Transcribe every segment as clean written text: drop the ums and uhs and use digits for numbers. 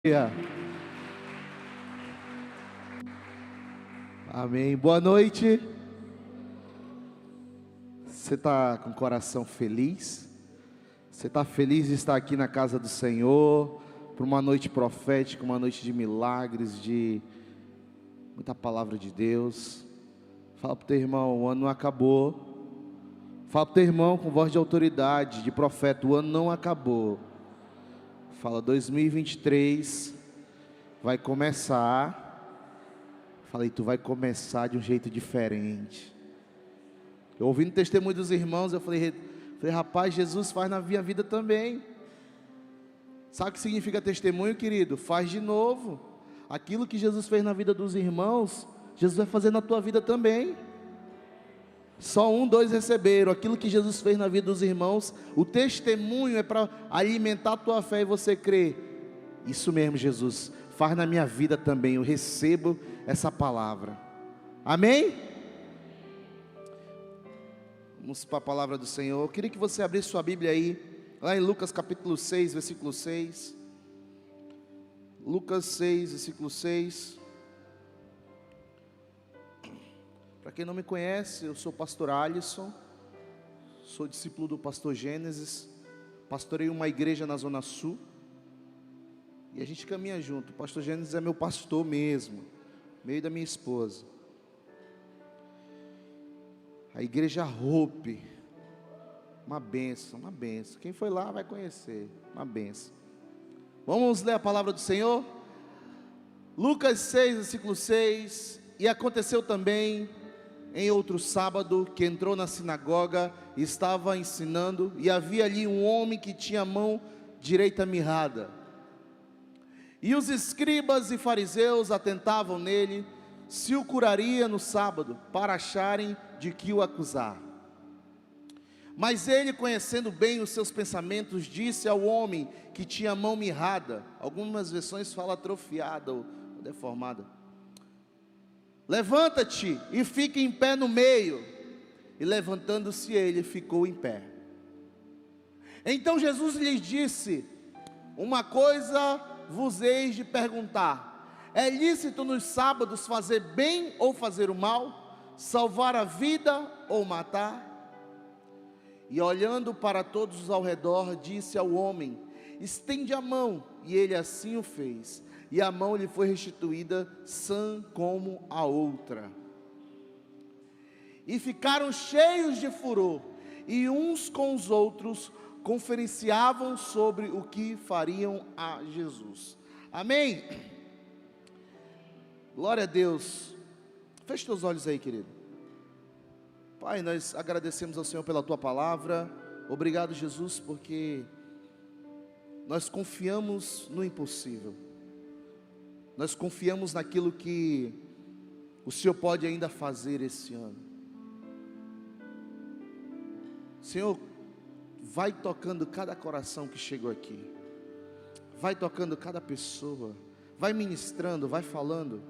Aleluia. Amém. Boa noite. Você está com o coração feliz? Você está feliz de estar aqui na casa do Senhor, por uma noite profética, uma noite de milagres, de muita palavra de Deus? Fala para o teu irmão, o ano não acabou. Fala para o teu irmão com voz de autoridade, de profeta, o ano não acabou. Fala, 2023 vai começar. Falei, tu vai começar de um jeito diferente. Eu ouvindo o testemunho dos irmãos, eu falei, rapaz, Jesus faz na minha vida também. Sabe o que significa testemunho, querido? Faz de novo. Aquilo que Jesus fez na vida dos irmãos, Jesus vai fazer na tua vida também. Só dois receberam. Aquilo que Jesus fez na vida dos irmãos, o testemunho é para alimentar a tua fé e você crer. Isso mesmo, Jesus faz na minha vida também. Eu recebo essa palavra. Amém? Vamos para a palavra do Senhor. Eu queria que você abrisse sua Bíblia aí, lá em Lucas capítulo 6, versículo 6. Lucas 6, versículo 6. Para quem não me conhece, eu sou o pastor Alisson, sou discípulo do pastor Gênesis, pastorei uma igreja na Zona Sul, e a gente caminha junto. O pastor Gênesis é meu pastor mesmo, meio da minha esposa. A igreja Hope, uma benção, uma benção. Quem foi lá vai conhecer, uma benção. Vamos ler a palavra do Senhor? Lucas 6, versículo 6. E aconteceu também em outro sábado, que entrou na sinagoga e estava ensinando, e havia ali um homem que tinha a mão direita mirrada. E os escribas e fariseus atentavam nele, se o curaria no sábado, para acharem de que o acusar. Mas ele, conhecendo bem os seus pensamentos, disse ao homem que tinha a mão mirrada, algumas versões falam atrofiada ou deformada: levanta-te e fique em pé no meio. E levantando-se ele, ficou em pé. Então Jesus lhes disse: uma coisa vos eis de perguntar: é lícito nos sábados fazer bem ou fazer o mal? Salvar a vida ou matar? E olhando para todos ao redor, disse ao homem: estende a mão. E ele assim o fez. E a mão lhe foi restituída sã como a outra. E ficaram cheios de furor, e uns com os outros conferenciavam sobre o que fariam a Jesus. Amém? Glória a Deus. Feche teus olhos aí, querido. Pai, nós agradecemos ao Senhor pela tua palavra. Obrigado, Jesus, porque nós confiamos no impossível. Nós confiamos naquilo que o Senhor pode ainda fazer esse ano. Senhor, vai tocando cada coração que chegou aqui. Vai tocando cada pessoa. Vai ministrando, vai falando.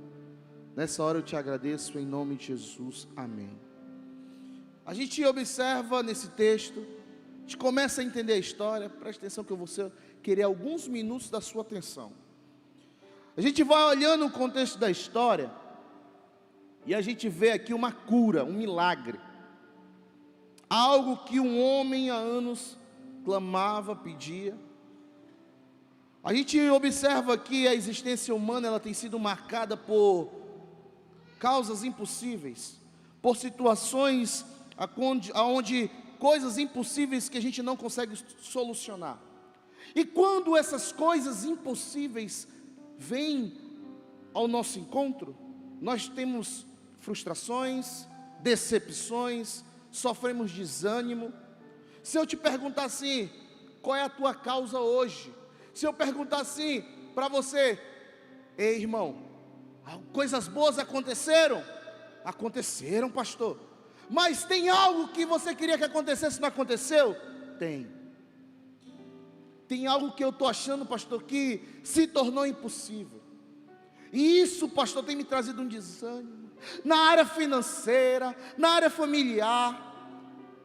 Nessa hora eu te agradeço em nome de Jesus. Amém. A gente observa nesse texto, a gente começa a entender a história. Preste atenção que eu vou querer alguns minutos da sua atenção. A gente vai olhando o contexto da história e a gente vê aqui uma cura, um milagre. Algo que um homem há anos clamava, pedia. A gente observa que a existência humana ela tem sido marcada por causas impossíveis, por situações onde coisas impossíveis que a gente não consegue solucionar. E quando essas coisas impossíveis vem ao nosso encontro, nós temos frustrações, decepções, sofremos desânimo. Se eu te perguntar assim, qual é a tua causa hoje? Se eu perguntar assim para você: ei, irmão, coisas boas aconteceram? Aconteceram, pastor. Mas tem algo que você queria que acontecesse e não aconteceu? Tem algo que eu estou achando, pastor, que se tornou impossível. E isso, pastor, tem me trazido um desânimo. Na área financeira, na área familiar,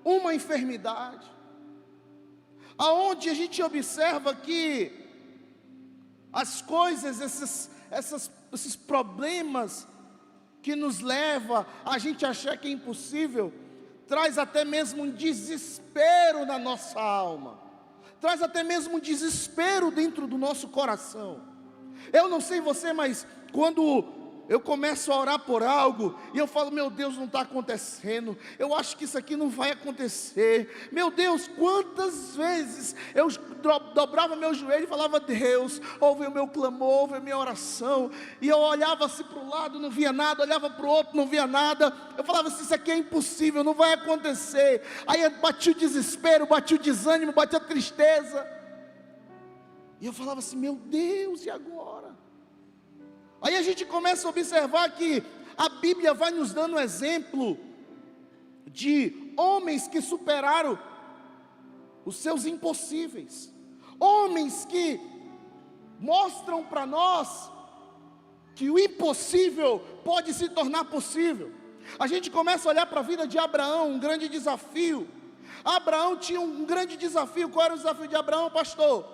uma enfermidade. Aonde a gente observa que as coisas, esses problemas que nos leva a gente achar que é impossível, traz até mesmo um desespero na nossa alma, traz até mesmo um desespero dentro do nosso coração. Eu não sei você, mas quando eu começo a orar por algo, e eu falo, meu Deus, não está acontecendo, eu acho que isso aqui não vai acontecer, meu Deus, quantas vezes eu dobrava meu joelho e falava, Deus, ouve o meu clamor, ouve a minha oração, e eu olhava assim para o lado, não via nada, olhava para o outro, não via nada, eu falava assim, isso aqui é impossível, não vai acontecer, aí batia o desespero, batia o desânimo, batia a tristeza, e eu falava assim, meu Deus, e agora? Aí a gente começa a observar que a Bíblia vai nos dando exemplo de homens que superaram os seus impossíveis, homens que mostram para nós que o impossível pode se tornar possível. A gente começa a olhar para a vida de Abraão, um grande desafio. Abraão tinha um grande desafio. Qual era o desafio de Abraão, pastor?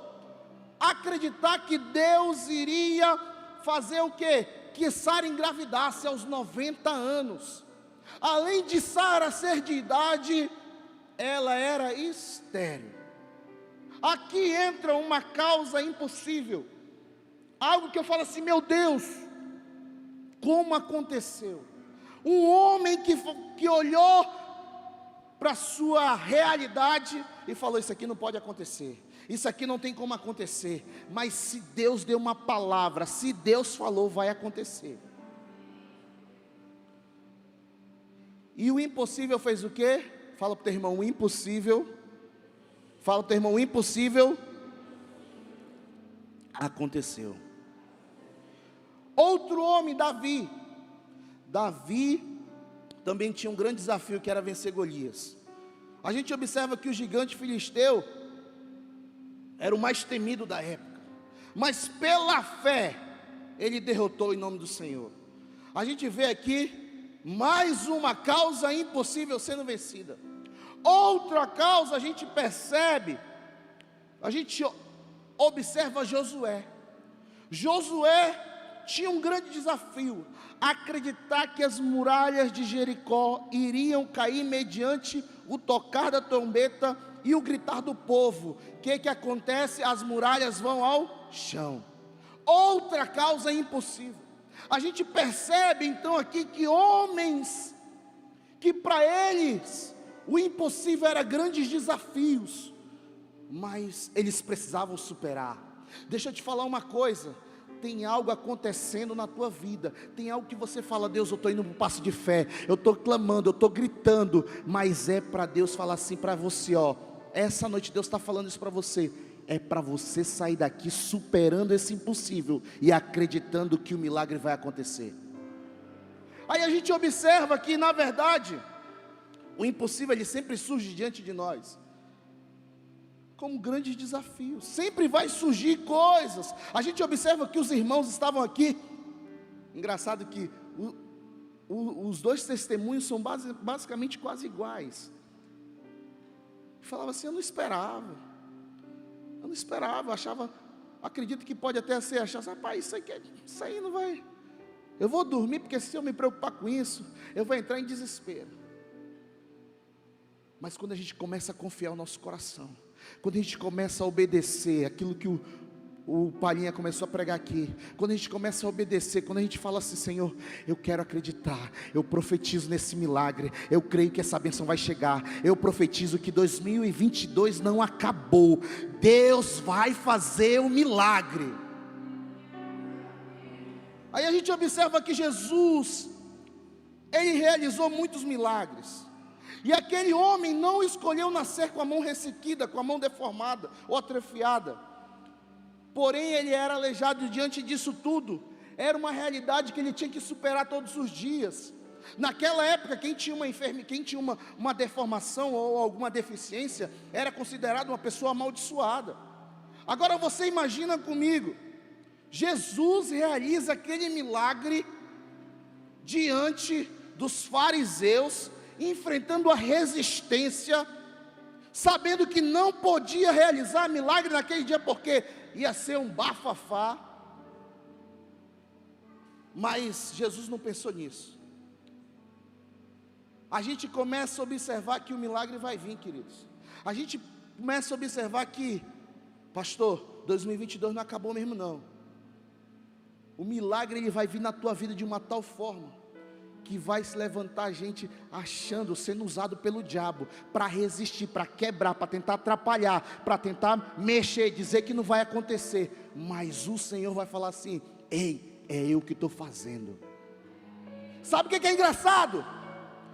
Acreditar que Deus iria fazer o quê? Que Sara engravidasse aos 90 anos. Além de Sara ser de idade, ela era estéril. Aqui entra uma causa impossível. Algo que eu falo assim, meu Deus, como aconteceu? Um homem que olhou para a sua realidade e falou, isso aqui não pode acontecer. Isso aqui não tem como acontecer, mas se Deus deu uma palavra, se Deus falou, vai acontecer. E o impossível fez o quê? Fala para o teu irmão, o impossível. Fala para o teu irmão, o impossível aconteceu. Outro homem, Davi. Davi também tinha um grande desafio, que era vencer Golias. A gente observa que o gigante filisteu era o mais temido da época, mas pela fé, ele derrotou em nome do Senhor. A gente vê aqui, mais uma causa impossível sendo vencida. Outra causa a gente percebe, a gente observa Josué. Josué tinha um grande desafio, acreditar que as muralhas de Jericó iriam cair mediante o tocar da trombeta e o gritar do povo. O que acontece? As muralhas vão ao chão. Outra causa impossível. A gente percebe então aqui que homens, que para eles o impossível era grandes desafios, mas eles precisavam superar. Deixa eu te falar uma coisa, tem algo acontecendo na tua vida, tem algo que você fala, Deus, eu estou indo para um passo de fé, eu estou clamando, eu estou gritando, mas é para Deus falar assim para você, ó, essa noite Deus está falando isso para você, é para você sair daqui superando esse impossível, e acreditando que o milagre vai acontecer. Aí a gente observa que na verdade, o impossível ele sempre surge diante de nós, como grande desafio, sempre vai surgir coisas. A gente observa que os irmãos estavam aqui, engraçado que os dois testemunhos são basicamente quase iguais. Falava assim, eu não esperava, achava, acredito que pode até ser, achar, rapaz, isso aí não vai, eu vou dormir, porque se eu me preocupar com isso, eu vou entrar em desespero. Mas quando a gente começa a confiar o nosso coração, quando a gente começa a obedecer aquilo que o Palhinha começou a pregar aqui, quando a gente começa a obedecer, quando a gente fala assim, Senhor, eu quero acreditar, eu profetizo nesse milagre, eu creio que essa bênção vai chegar, eu profetizo que 2022 não acabou, Deus vai fazer o milagre. Aí a gente observa que Jesus, ele realizou muitos milagres, e aquele homem não escolheu nascer com a mão ressequida, com a mão deformada ou atrofiada, porém ele era aleijado. Diante disso tudo, era uma realidade que ele tinha que superar todos os dias. Naquela época, quem tinha uma deformação ou alguma deficiência, era considerado uma pessoa amaldiçoada. Agora você imagina comigo, Jesus realiza aquele milagre diante dos fariseus, enfrentando a resistência, sabendo que não podia realizar milagre naquele dia, porque ia ser um bafafá. Mas Jesus não pensou nisso. A gente começa a observar que o milagre vai vir, queridos. A gente começa a observar que, pastor, 2022 não acabou mesmo não. O milagre ele vai vir na tua vida de uma tal forma que vai se levantar a gente achando, sendo usado pelo diabo para resistir, para quebrar, para tentar atrapalhar, para tentar mexer, dizer que não vai acontecer. Mas o Senhor vai falar assim: ei, é eu que estou fazendo. Sabe o que é engraçado?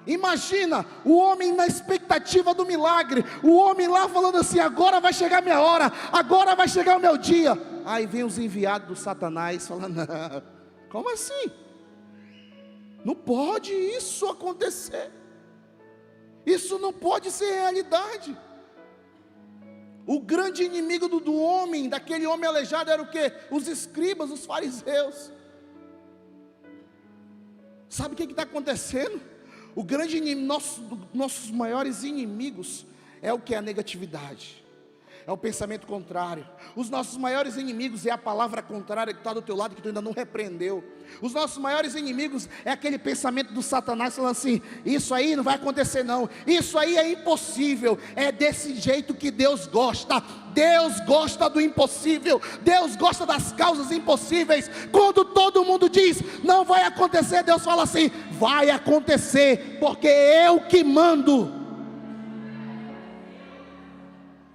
Imagina o homem na expectativa do milagre, o homem lá falando assim: agora vai chegar a minha hora, agora vai chegar o meu dia. Aí vem os enviados do Satanás falando: não, como assim? Não pode isso acontecer, isso não pode ser realidade. O grande inimigo do homem, daquele homem aleijado, era o quê? Os escribas, os fariseus. Sabe o que está acontecendo? O grande inimigo, nossos maiores inimigos é o que? A negatividade, é o pensamento contrário. Os nossos maiores inimigos é a palavra contrária que está do teu lado, que tu ainda não repreendeu. Os nossos maiores inimigos é aquele pensamento do Satanás falando assim: isso aí não vai acontecer não, isso aí é impossível. É desse jeito que Deus gosta. Deus gosta do impossível, Deus gosta das causas impossíveis. Quando todo mundo diz não vai acontecer, Deus fala assim: vai acontecer, porque eu que mando.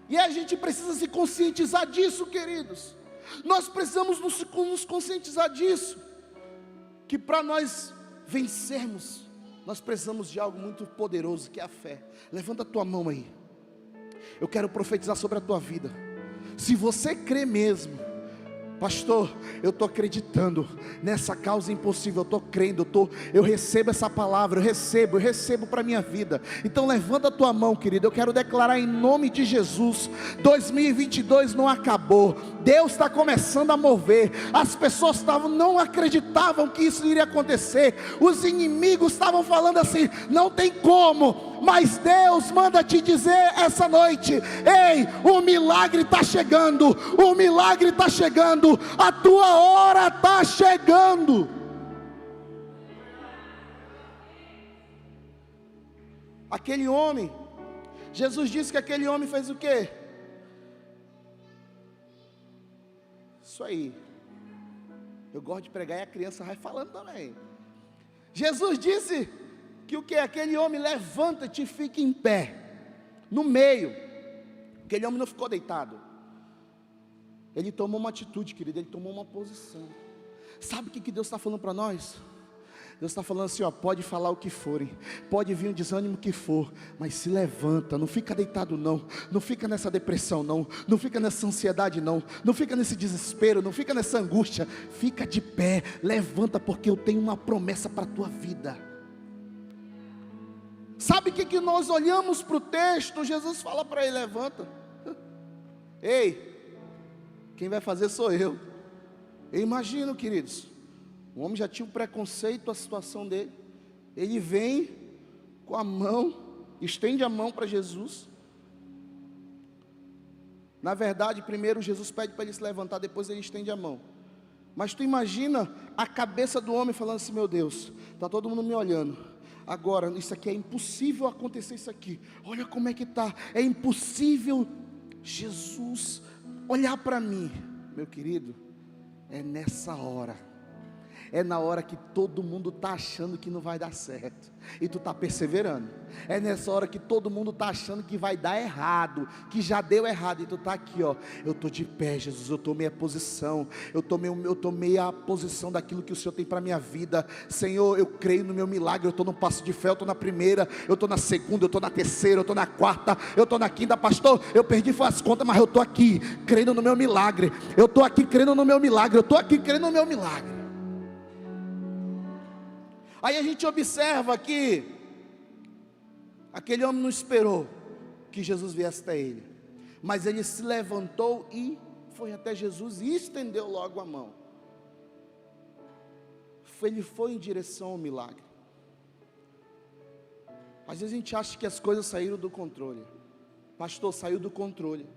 E a gente precisa se conscientizar disso, queridos. Nós precisamos nos conscientizar disso, que para nós vencermos, nós precisamos de algo muito poderoso, que é a fé. Levanta a tua mão aí. Eu quero profetizar sobre a tua vida. Se você crê mesmo, pastor, eu estou acreditando nessa causa impossível, eu estou crendo, eu recebo essa palavra, eu recebo para a minha vida. Então levanta a tua mão, querido. Eu quero declarar em nome de Jesus: 2022 não acabou, Deus está começando a mover. As pessoas não acreditavam que isso iria acontecer, os inimigos estavam falando assim: não tem como. Mas Deus manda te dizer essa noite: ei, o milagre está chegando, o milagre está chegando, a tua hora está chegando. Aquele homem, Jesus disse que aquele homem fez o quê? Isso aí. Eu gosto de pregar e a criança vai falando também. Jesus disse que o que? Aquele homem levanta-te e fica em pé, no meio. Aquele homem não ficou deitado, ele tomou uma atitude, querido, ele tomou uma posição. Sabe o que Deus está falando para nós? Deus está falando assim: ó, pode falar o que forem, pode vir um desânimo que for, mas se levanta, não fica deitado não, não fica nessa depressão não, não fica nessa ansiedade não, não fica nesse desespero, não fica nessa angústia, fica de pé, levanta, porque eu tenho uma promessa para a tua vida. Sabe o que nós olhamos para o texto? Jesus fala para ele: levanta. Ei, quem vai fazer sou eu. Eu imagino, queridos, o homem já tinha um preconceito à situação dele. Ele vem com a mão, estende a mão para Jesus. Na verdade, primeiro Jesus pede para ele se levantar, depois ele estende a mão. Mas tu imagina a cabeça do homem falando assim: meu Deus, está todo mundo me olhando. Agora, isso aqui é impossível acontecer, isso aqui, olha como é que está, é impossível Jesus olhar para mim. Meu querido, é nessa hora, é na hora que todo mundo está achando que não vai dar certo, e tu está perseverando. É nessa hora que todo mundo está achando que vai dar errado, que já deu errado, e tu está aqui, ó. Eu estou de pé, Jesus, eu tomei a posição, eu tomei a posição daquilo que o Senhor tem para a minha vida. Senhor, eu creio no meu milagre, eu estou no passo de fé, eu estou na primeira, eu estou na segunda, eu estou na terceira, eu estou na quarta, eu estou na quinta. Pastor, eu perdi as contas, mas eu estou aqui crendo no meu milagre, eu estou aqui crendo no meu milagre, eu estou aqui crendo no meu milagre. Aí a gente observa que aquele homem não esperou que Jesus viesse até ele, mas ele se levantou e foi até Jesus e estendeu logo a mão. Ele foi em direção ao milagre. Às vezes a gente acha que as coisas saíram do controle. Pastor, saiu do controle.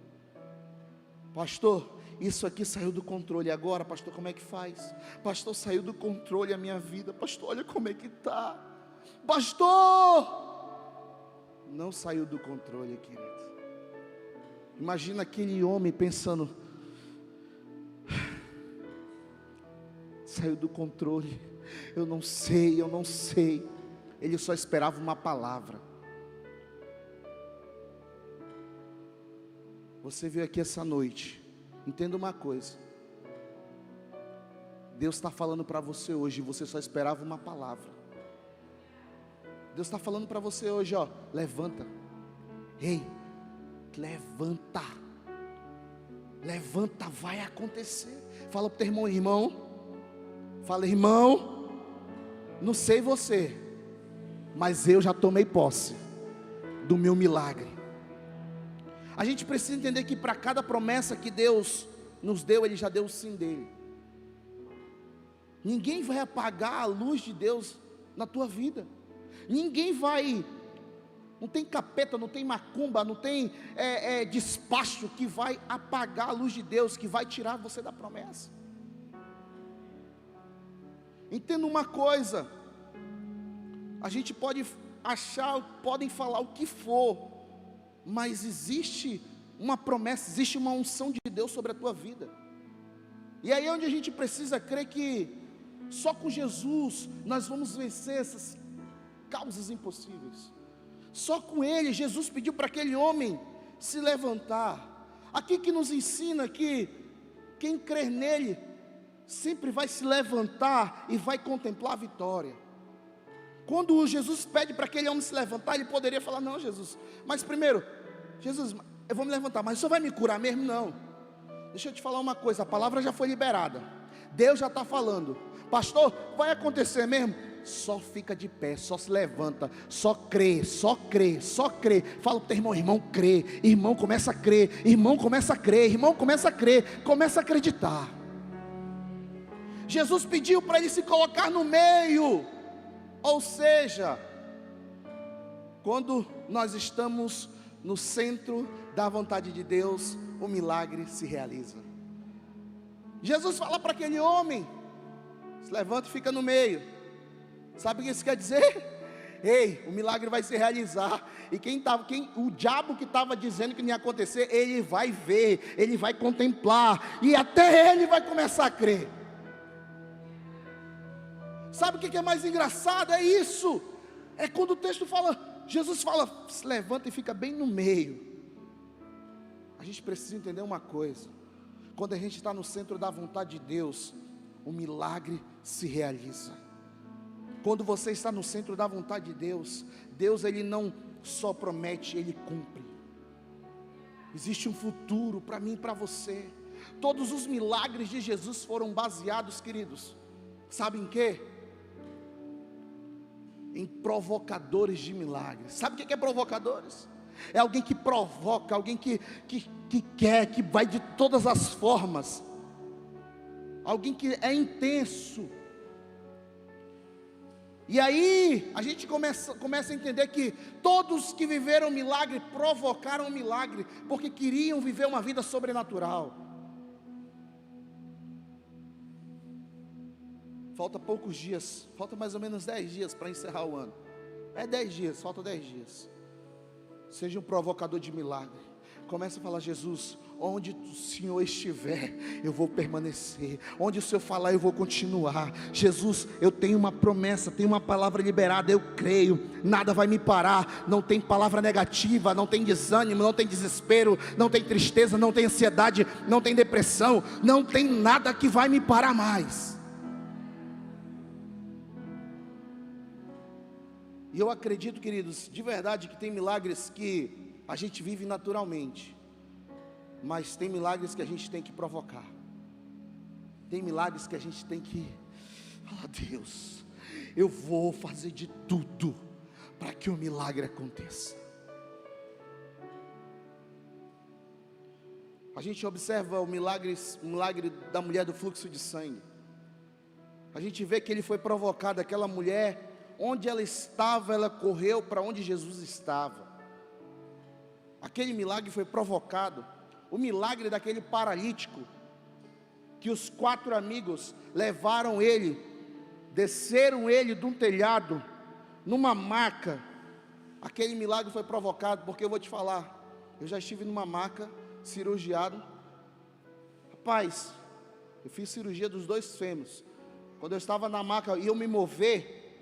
Pastor, isso aqui saiu do controle. Agora, pastor, como é que faz? Pastor, saiu do controle a minha vida. Pastor, olha como é que está. Pastor, não saiu do controle, querido. Imagina aquele homem pensando: saiu do controle, eu não sei. Ele só esperava uma palavra. Você veio aqui essa noite, entenda uma coisa: Deus está falando para você hoje, você só esperava uma palavra. Deus está falando para você hoje, ó, levanta. Ei, levanta. Levanta, vai acontecer. Fala para o teu irmão: irmão. Fala: irmão, não sei você, mas eu já tomei posse do meu milagre. A gente precisa entender que para cada promessa que Deus nos deu, Ele já deu o sim dele. Ninguém vai apagar a luz de Deus na tua vida. Ninguém vai, não tem capeta, não tem macumba, não tem despacho que vai apagar a luz de Deus, que vai tirar você da promessa. Entenda uma coisa: a gente pode achar, podem falar o que for, mas existe uma promessa, existe uma unção de Deus sobre a tua vida. E aí é onde a gente precisa crer que só com Jesus nós vamos vencer essas causas impossíveis. Só com Ele. Jesus pediu para aquele homem se levantar. Aqui que nos ensina que quem crer nele sempre vai se levantar e vai contemplar a vitória. Quando Jesus pede para aquele homem se levantar, ele poderia falar: não, Jesus, mas primeiro, Jesus, eu vou me levantar, mas o Senhor vai me curar mesmo? Não. Deixa eu te falar uma coisa, a palavra já foi liberada, Deus já está falando. Pastor, vai acontecer mesmo? Só fica de pé, só se levanta, só crê, só crê, só crê. Fala para o teu irmão: irmão, crê. Irmão, começa a crer. Irmão, começa a crer. Irmão, começa a crer. Começa a acreditar. Jesus pediu para ele se colocar no meio. Ou seja, quando nós estamos no centro da vontade de Deus, o milagre se realiza. Jesus fala para aquele homem: se levanta e fica no meio. Sabe o que isso quer dizer? Ei, o milagre vai se realizar. E o diabo que estava dizendo que não ia acontecer, ele vai ver, ele vai contemplar, e até ele vai começar a crer. Sabe o que é mais engraçado? É isso. É quando o texto fala, Jesus fala: se levanta e fica bem no meio. A gente precisa entender uma coisa: quando a gente está no centro da vontade de Deus, o milagre se realiza. Quando você está no centro da vontade de Deus, Deus ele não só promete, Ele cumpre. Existe um futuro para mim e para você. Todos os milagres de Jesus foram baseados, queridos, sabe em quê? Em provocadores de milagres. Sabe o que é provocadores? É alguém que provoca, alguém que quer, que vai de todas as formas, alguém que é intenso. E aí a gente começa a entender que todos que viveram milagre provocaram milagre, porque queriam viver uma vida sobrenatural. Falta poucos dias, falta mais ou menos 10 dias para encerrar o ano. 10 dias, falta 10 dias. Seja um provocador de milagre. Comece a falar: Jesus, onde o Senhor estiver, eu vou permanecer. Onde o Senhor falar, eu vou continuar. Jesus, eu tenho uma promessa, tenho uma palavra liberada, eu creio, nada vai me parar. Não tem palavra negativa, não tem desânimo, não tem desespero, não tem tristeza, não tem ansiedade, não tem depressão, não tem nada que vai me parar mais. E eu acredito, queridos, de verdade, que tem milagres que a gente vive naturalmente, mas tem milagres que a gente tem que provocar. Tem milagres que a gente tem que falar: Deus, eu vou fazer de tudo para que o milagre aconteça. A gente observa o milagre da mulher do fluxo de sangue. A gente vê que ele foi provocado, aquela mulher, onde ela estava, ela correu para onde Jesus estava. Aquele milagre foi provocado. O milagre daquele paralítico que os 4 amigos levaram ele, desceram ele de um telhado, numa maca. Aquele milagre foi provocado, porque eu vou te falar, eu já estive numa maca, cirurgiado. Rapaz, eu fiz cirurgia dos 2 fêmurs. Quando eu estava na maca e eu me mover,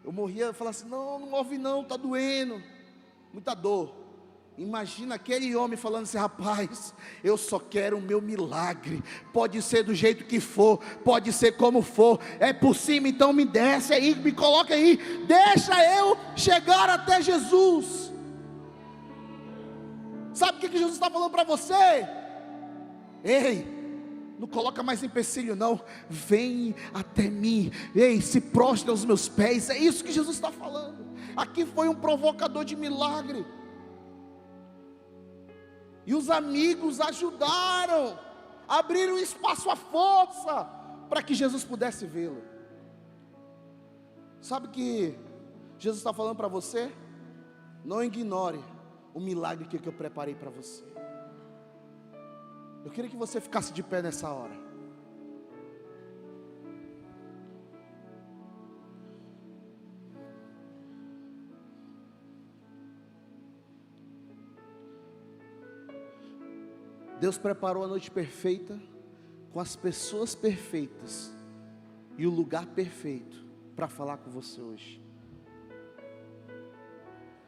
eu morria, eu falava assim, não move não, está doendo, muita dor. Imagina aquele homem falando assim, rapaz, eu só quero o meu milagre, pode ser do jeito que for, pode ser como for, é por cima, então me desce aí, me coloca aí, deixa eu chegar até Jesus. Sabe o que Jesus está falando para você? Ei, não coloca mais empecilho não, vem até mim, ei, se prostra aos meus pés, é isso que Jesus está falando. Aqui foi um provocador de milagre, e os amigos ajudaram, abriram espaço à força, para que Jesus pudesse vê-lo. Sabe o que Jesus está falando para você? Não ignore o milagre que eu preparei para você. Eu queria que você ficasse de pé nessa hora. Deus preparou a noite perfeita, com as pessoas perfeitas, e o lugar perfeito, para falar com você hoje.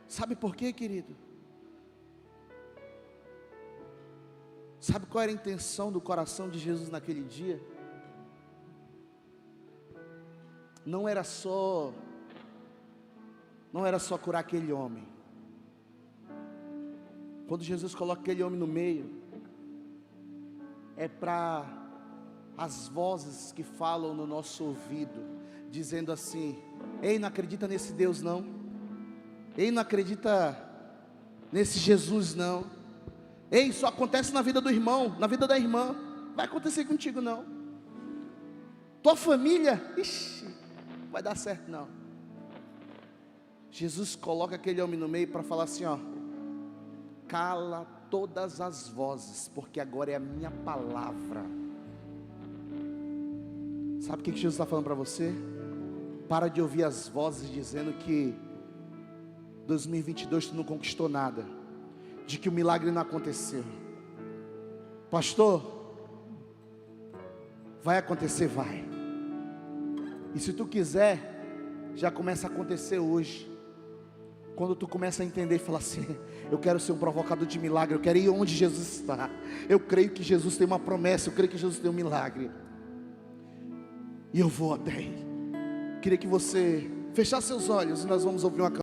Sabe por quê, querido? Sabe qual era a intenção do coração de Jesus naquele dia? Não era só curar aquele homem. Quando Jesus coloca aquele homem no meio, é para as vozes que falam no nosso ouvido, dizendo assim, ei, não acredita nesse Deus não, ei, não acredita nesse Jesus não, ei, isso acontece na vida do irmão, na vida da irmã, vai acontecer contigo não, tua família, ixi, não vai dar certo não. Jesus coloca aquele homem no meio para falar assim, ó, cala todas as vozes, porque agora é a minha palavra. Sabe o que Jesus está falando para você? Para de ouvir as vozes dizendo que 2022 tu não conquistou nada, de que o milagre não aconteceu. Pastor, vai acontecer, vai. E se tu quiser, já começa a acontecer hoje. Quando tu começa a entender e falar assim, eu quero ser um provocador de milagre, eu quero ir onde Jesus está, eu creio que Jesus tem uma promessa, eu creio que Jesus tem um milagre, e eu vou até aí. Queria que você fechasse seus olhos, e nós vamos ouvir uma canção.